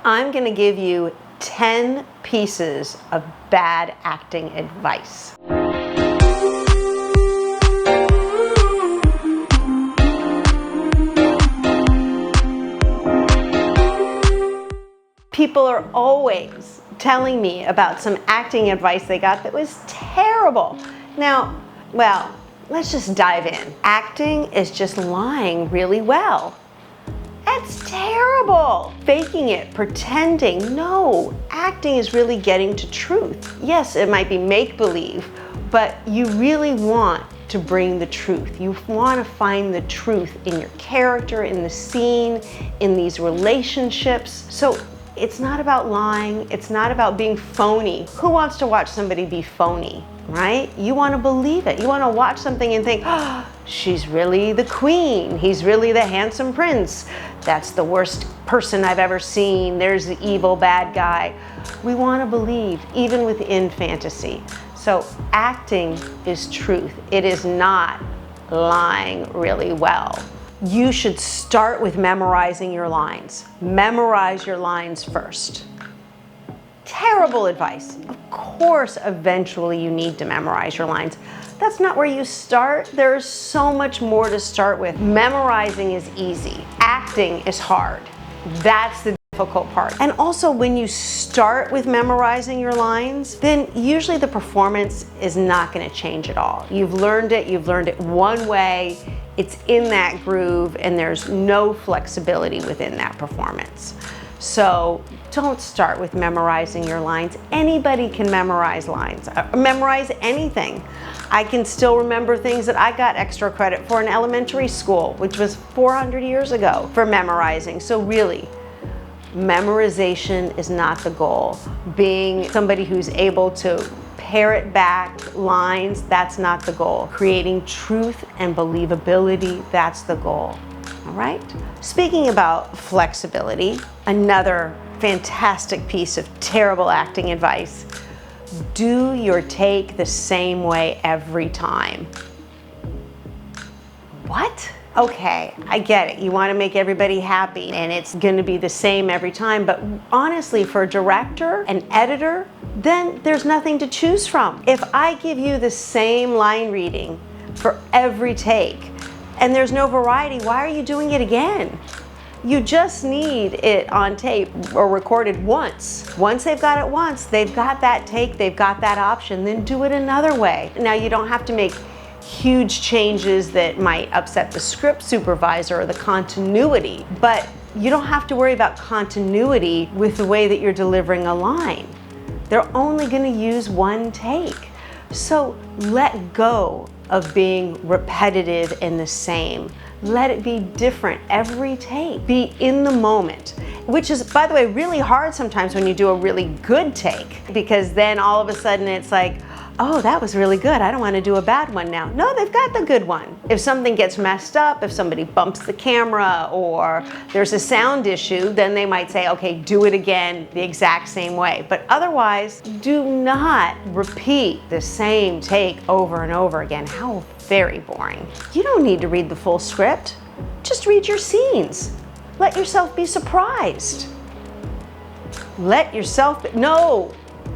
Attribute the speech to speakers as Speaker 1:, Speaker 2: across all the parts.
Speaker 1: I'm going to give you 10 pieces of bad acting advice. People are always telling me about some acting advice they got that was terrible. Now, well, let's just dive in. Acting is just lying really well. That's terrible. Faking it, pretending. No, acting is really getting to truth. Yes, it might be make-believe, but you really want to bring the truth. You want to find the truth in your character, in the scene, in these relationships. So it's not about lying. It's not about being phony. Who wants to watch somebody be phony, right? You want to believe it. You want to watch something and think, oh, she's really the queen. He's really the handsome prince. That's the worst person I've ever seen. There's the evil bad guy. We want to believe, even within fantasy. So acting is truth. It is not lying really well. You should start with memorizing your lines. Memorize your lines first. Terrible advice. Of course, eventually you need to memorize your lines. That's not where you start. There's so much more to start with. Memorizing is easy. Acting is hard. That's the difficult part. And also, when you start with memorizing your lines, then usually the performance is not going to change at all. You've learned it one way. It's in that groove, and there's no flexibility within that performance. So don't start with memorizing your lines. Anybody can memorize lines, memorize anything. I can still remember things that I got extra credit for in elementary school, which was 400 years ago, for memorizing. So really, memorization is not the goal. Being somebody who's able to parrot back lines, that's not the goal. Creating truth and believability, that's the goal. All right? Speaking about flexibility, another fantastic piece of terrible acting advice. Do your take the same way every time. What? Okay, I get it. You want to make everybody happy and it's going to be the same every time, but honestly, for a director, an editor, then there's nothing to choose from. If I give you the same line reading for every take and there's no variety, why are you doing it again? You just need it on tape or recorded once. Once they've got it once, they've got that take, they've got that option, then do it another way. Now, you don't have to make huge changes that might upset the script supervisor or the continuity, but you don't have to worry about continuity with the way that you're delivering a line. They're only going to use one take. So let go of being repetitive and the same. Let it be different every take. Be in the moment, which is, by the way, really hard sometimes when you do a really good take, because then all of a sudden it's like, oh, that was really good. I don't want to do a bad one now. No, they've got the good one. If something gets messed up, if somebody bumps the camera or there's a sound issue, then they might say, okay, do it again the exact same way. But otherwise, do not repeat the same take over and over again. How very boring. You don't need to read the full script. Just read your scenes. Let yourself be surprised.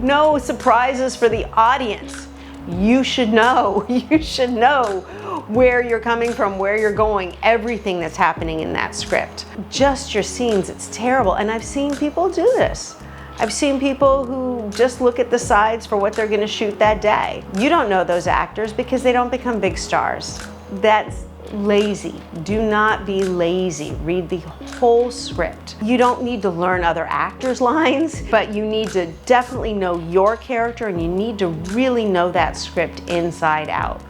Speaker 1: No surprises for the audience. You should know. You should know where you're coming from, where you're going, everything that's happening in that script. Just your scenes, it's terrible. And I've seen people do this. I've seen people who just look at the sides for what they're going to shoot that day. You don't know those actors because they don't become big stars. That's lazy. Do not be lazy. Read the whole script. You don't need to learn other actors' lines, but you need to definitely know your character, and you need to really know that script inside out,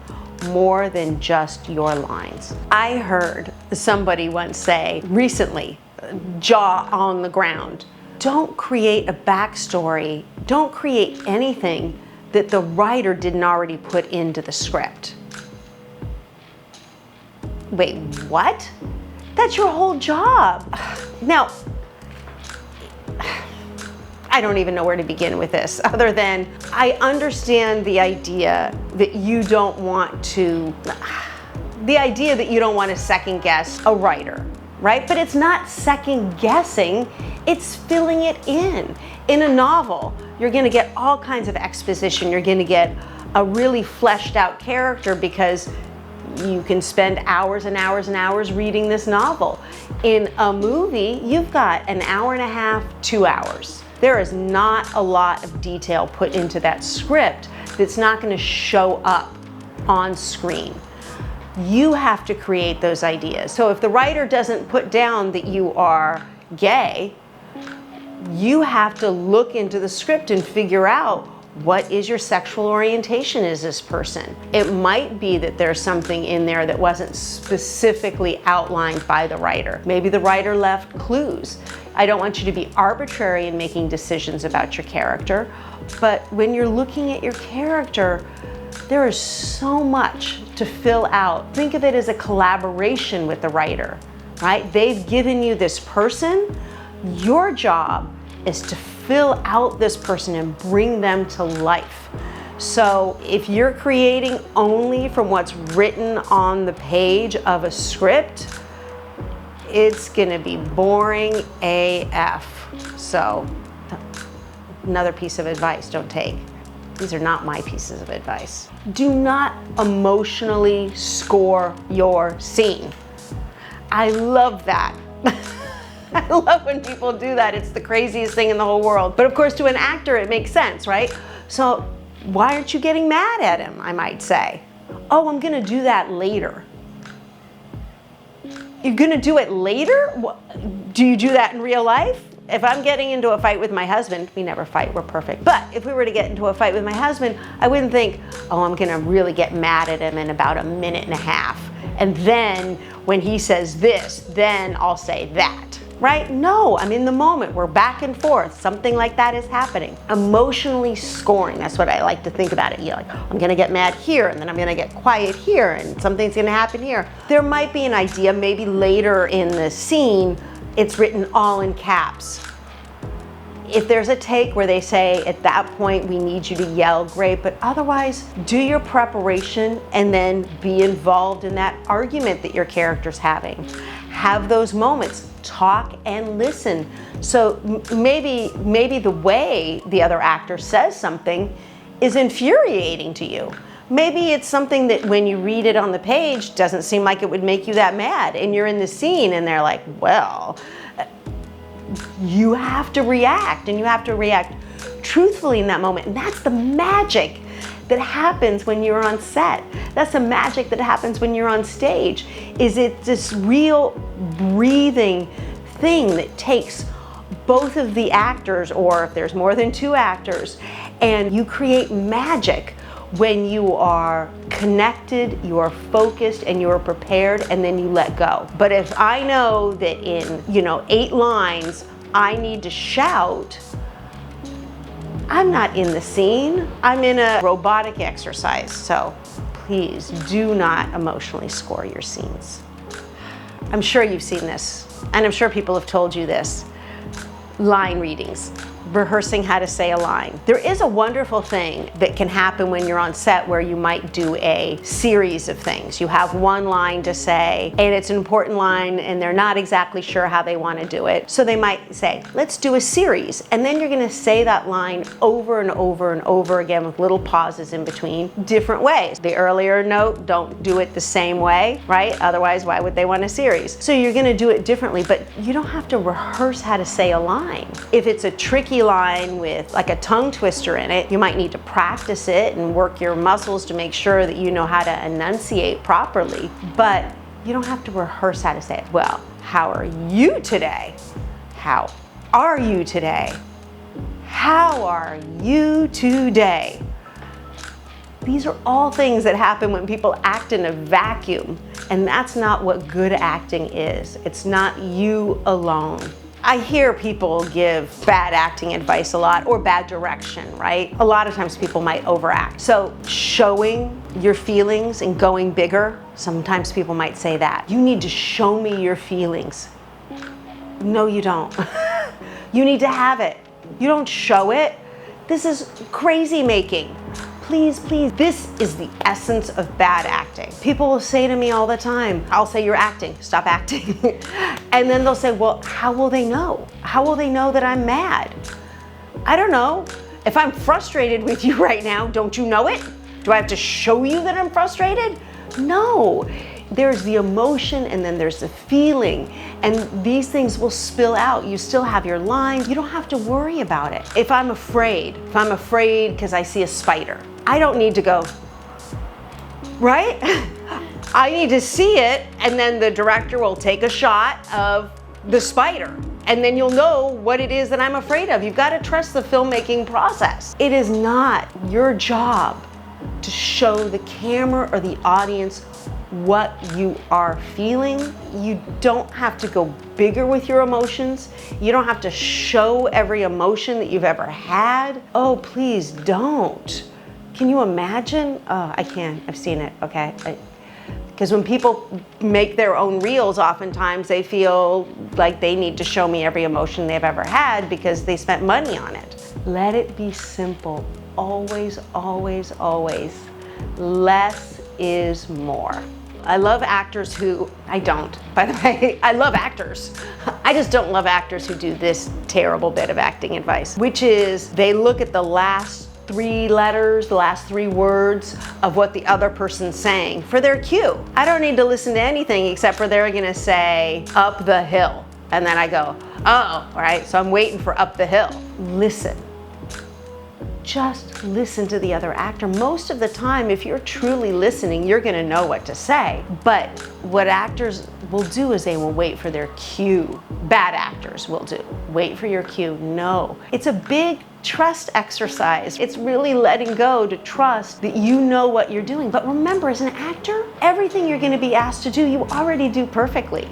Speaker 1: more than just your lines. I heard somebody once say recently, jaw on the ground, don't create a backstory, don't create anything that the writer didn't already put into the script. Wait, what? That's your whole job. Now, I don't even know where to begin with this, other than I understand the idea that you don't want to second guess a writer, right? But it's not second guessing, It's filling it in. In a novel, you're gonna get all kinds of exposition. You're gonna get a really fleshed out character because you can spend hours and hours and hours reading this novel. In a movie, you've got an hour and a half, 2 hours. There is not a lot of detail put into that script that's not going to show up on screen. You have to create those ideas. So if the writer doesn't put down that you are gay, you have to look into the script and figure out, what is your sexual orientation as this person? It might be that there's something in there that wasn't specifically outlined by the writer. Maybe the writer left clues. I don't want you to be arbitrary in making decisions about your character, but when you're looking at your character, there is so much to fill out. Think of it as a collaboration with the writer, right? They've given you this person. Your job is to fill out this person and bring them to life. So if you're creating only from what's written on the page of a script, it's gonna be boring AF. So another piece of advice, don't take. These are not my pieces of advice. Do not emotionally score your scene. I love that. I love when people do that. It's the craziest thing in the whole world. But of course, to an actor, it makes sense, right? So why aren't you getting mad at him, I might say? Oh, I'm gonna do that later. You're gonna do it later? Do you do that in real life? If I'm getting into a fight with my husband, we never fight, we're perfect. But if we were to get into a fight with my husband, I wouldn't think, oh, I'm gonna really get mad at him in about a minute and a half. And then when he says this, then I'll say that. Right? No, I'm in the moment. We're back and forth. Something like that is happening. Emotionally scoring. That's what I like to think about it. You're like, I'm going to get mad here, and then I'm going to get quiet here, and something's going to happen here. There might be an idea, maybe later in the scene, it's written all in caps. If there's a take where they say, at that point, we need you to yell, great, but otherwise, do your preparation and then be involved in that argument that your character's having. Have those moments. Talk and listen. So maybe the way the other actor says something is infuriating to you. Maybe it's something that when you read it on the page doesn't seem like it would make you that mad, and you're in the scene and they're like, well, you have to react, and you have to react truthfully in that moment. And that's the magic that happens when you're on set. That's the magic that happens when you're on stage. Is it this real breathing thing that takes both of the actors, or if there's more than 2 actors, and you create magic when you are connected, you are focused, and you are prepared, and then you let go. But if I know that in 8 lines I need to shout, I'm not in the scene. I'm in a robotic exercise. So please do not emotionally score your scenes. I'm sure you've seen this, and I'm sure people have told you this. Line readings. Rehearsing how to say a line. There is a wonderful thing that can happen when you're on set where you might do a series of things. You have one line to say, and it's an important line, and they're not exactly sure how they want to do it. So they might say, let's do a series. And then you're going to say that line over and over and over again with little pauses in between, different ways. The earlier note, don't do it the same way, right? Otherwise, why would they want a series? So you're going to do it differently, but you don't have to rehearse how to say a line. If it's a tricky line with like a tongue twister in it, you might need to practice it and work your muscles to make sure that you know how to enunciate properly, but you don't have to rehearse how to say it. Well, how are you today? How are you today? How are you today? These are all things that happen when people act in a vacuum, and that's not what good acting is. It's not you alone. I hear people give bad acting advice a lot, or bad direction, right? A lot of times people might overact. So showing your feelings and going bigger, sometimes people might say that. You need to show me your feelings. No, you don't. You need to have it. You don't show it. This is crazy making. Please, please. This is the essence of bad acting. People will say to me all the time, I'll say, you're acting, stop acting. And then they'll say, well, how will they know? How will they know that I'm mad? I don't know. If I'm frustrated with you right now, don't you know it? Do I have to show you that I'm frustrated? No. There's the emotion and then there's the feeling, and these things will spill out. You still have your lines. You don't have to worry about it. If I'm afraid because I see a spider, I don't need to go, right? I need to see it, and then the director will take a shot of the spider, and then you'll know what it is that I'm afraid of. You've got to trust the filmmaking process. It is not your job to show the camera or the audience what you are feeling. You don't have to go bigger with your emotions. You don't have to show every emotion that you've ever had. Oh, please don't. Can you imagine? Oh, I can. I've seen it, okay? Because when people make their own reels, oftentimes they feel like they need to show me every emotion they've ever had because they spent money on it. Let it be simple. Always, always, always. Less is more. I love actors who, I don't, by the way, I love actors. I just don't love actors who do this terrible bit of acting advice, which is they look at the last 3 letters, the last 3 words of what the other person's saying for their cue. I don't need to listen to anything except for they're gonna say, up the hill. And then I go, oh, all right, so I'm waiting for up the hill. Listen. Just listen to the other actor. Most of the time, if you're truly listening, you're gonna know what to say. But what actors will do is they will wait for their cue. Bad actors will do. Wait for your cue. No. It's a big trust exercise. It's really letting go to trust that you know what you're doing. But remember, as an actor, everything you're gonna be asked to do, you already do perfectly.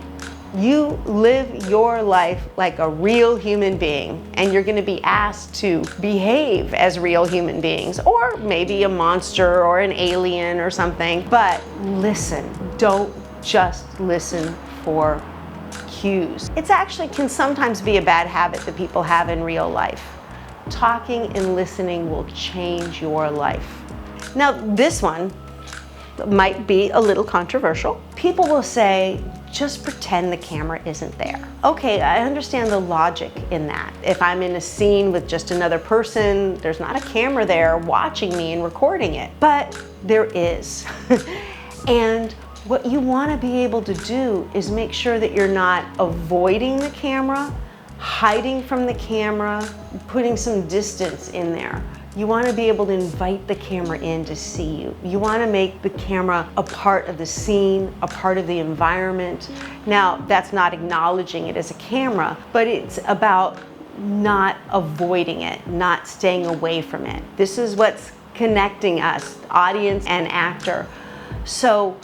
Speaker 1: You live your life like a real human being, and you're going to be asked to behave as real human beings, or maybe a monster or an alien or something. But listen, don't just listen for cues. It actually can sometimes be a bad habit that people have in real life. Talking and listening will change your life. Now, this one might be a little controversial. People will say, just pretend the camera isn't there. Okay, I understand the logic in that. If I'm in a scene with just another person, there's not a camera there watching me and recording it, but there is. And what you want to be able to do is make sure that you're not avoiding the camera, hiding from the camera, putting some distance in there. You want to be able to invite the camera in to see you. You want to make the camera a part of the scene, a part of the environment. Now, that's not acknowledging it as a camera, but it's about not avoiding it, not staying away from it. This is what's connecting us, audience and actor. So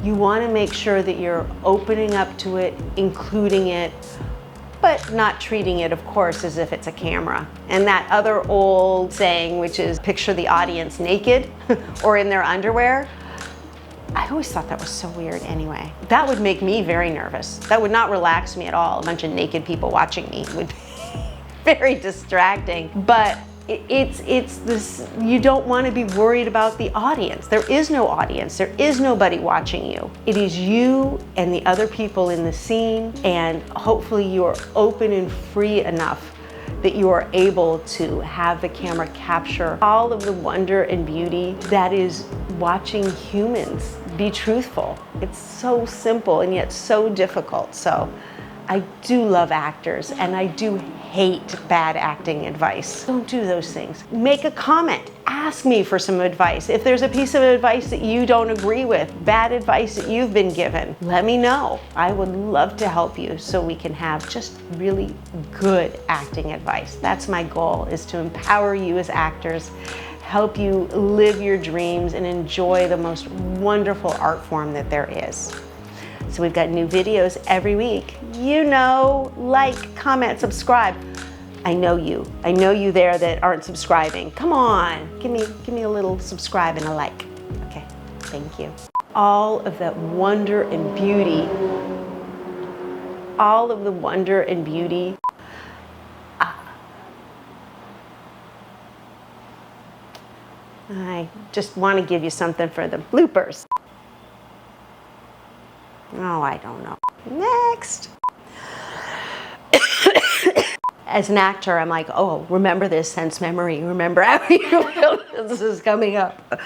Speaker 1: you want to make sure that you're opening up to it, including it, but not treating it, of course, as if it's a camera. And that other old saying, which is picture the audience naked or in their underwear, I always thought that was so weird anyway. That would make me very nervous. That would not relax me at all. A bunch of naked people watching me would be very distracting. But it's this, you don't want to be worried about the audience. There is no audience. There is nobody watching you. It is you and the other people in the scene, and hopefully you are open and free enough that you are able to have the camera capture all of the wonder and beauty that is watching humans be truthful. It's so simple and yet so difficult. So I do love actors, and I do hate bad acting advice. Don't do those things. Make a comment. Ask me for some advice. If there's a piece of advice that you don't agree with, bad advice that you've been given, let me know. I would love to help you so we can have just really good acting advice. That's my goal, is to empower you as actors, help you live your dreams, and enjoy the most wonderful art form that there is. So we've got new videos every week. You know, like, comment, subscribe. I know you there that aren't subscribing. Come on, give me a little subscribe and a like. Okay, thank you. All of that wonder and beauty, all of the wonder and beauty. I just want to give you something for the bloopers. Oh, I don't know. Next. As an actor, I'm like, oh, remember this sense memory. Remember how you feel this is coming up.